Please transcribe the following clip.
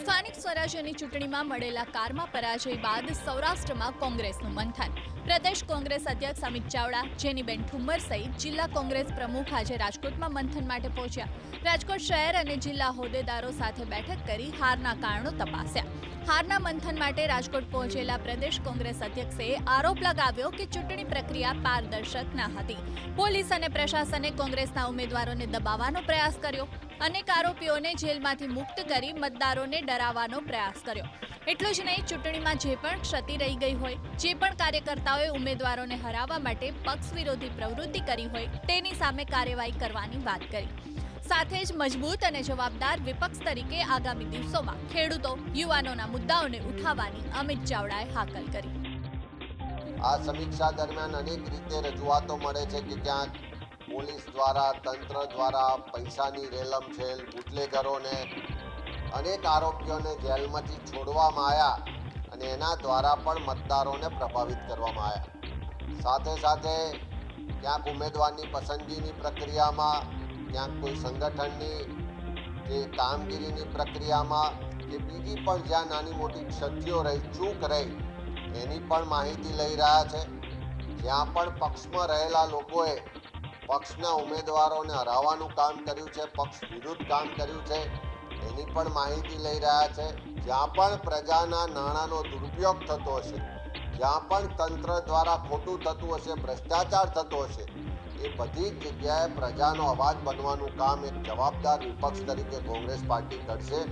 સ્થાનિક સ્વરાજ્યની ચૂંટણીમાં મળેલા કારમાં પરાજય બાદ સૌરાષ્ટ્રમાં કોંગ્રેસનું મંથન. પ્રદેશ કોંગ્રેસ અધ્યક્ષ અમિત ચાવડા, જેનીબેન ઠુમ્મર સહિત જિલ્લા કોંગ્રેસ પ્રમુખ આજે રાજકોટમાં મંથન માટે પહોંચ્યા. રાજકોટ શહેર અને જિલ્લા હોદ્દેદારો સાથે બેઠક કરી હારના કારણો તપાસ્યા. હારના મંથન માટે રાજકોટ પહોંચેલા પ્રદેશ કોંગ્રેસ અધ્યક્ષે આરોપ લગાવ્યો કે ચૂંટણી પ્રક્રિયા પારદર્શક ન હતી. પોલીસ અને પ્રશાસને કોંગ્રેસના ઉમેદવારોને દબાવવાનો પ્રયાસ કર્યો. અનેક આરોપીઓને જેલમાંથી મુક્ત કરી મતદારોને ડરાવવાનો પ્રયાસ કર્યો. એટલું જ નહીં, ચૂંટણીમાં જે પણ ક્ષતિ રહી ગઈ હોય, જે પણ કાર્યકર્તાઓએ ઉમેદવારોને હરાવવા માટે પક્ષ વિરોધી પ્રવૃત્તિ કરી હોય, તેની સામે કાર્યવાહી કરવાની વાત કરી. સાથે જ મજબૂત અને જવાબદાર વિપક્ષ તરીકે આગામી દિવસોમાં ખેડૂતો, યુવાનોના મુદ્દાઓને ઉઠાવવાની અમિત ચાવડાએ હાકલ કરી. આ સમીક્ષા દરમિયાન અનેક રીતે રજૂઆતો મળે છે કે ક્યાંક પોલીસ દ્વારા, તંત્ર દ્વારા પૈસાની રેલમછેલ, બુટલેગરોને, અનેક આરોપીઓને જેલમાંથી છોડવામાં આવ્યા અને એના દ્વારા પણ મતદારોને પ્રભાવિત કરવામાં આવ્યા. સાથે સાથે ક્યાંક ઉમેદવારની પસંદગીની પ્રક્રિયામાં, ક્યાંક કોઈ સંગઠનની કે કામગીરીની પ્રક્રિયામાં કે બીજી પણ જ્યાં નાની મોટી ક્ષતિઓ રહી, ચૂક રહી, એની પણ માહિતી લઈ રહ્યા છે. જ્યાં પણ પક્ષમાં રહેલા લોકોએ પક્ષના ઉમેદવારોને હરાવવાનું કામ કર્યું છે, પક્ષ વિરુદ્ધ કામ કર્યું છે, એની પણ માહિતી લઈ રહ્યા છે. જ્યાં પણ પ્રજાના નાણાંનો દુરુપયોગ થતો હશે, જ્યાં પણ તંત્ર દ્વારા ખોટું થતું હશે, ભ્રષ્ટાચાર થતો હશે, એ બધી જ જગ્યાએ પ્રજાનો અવાજ બનવાનું કામ એક જવાબદાર વિપક્ષ તરીકે કોંગ્રેસ પાર્ટી કરશે.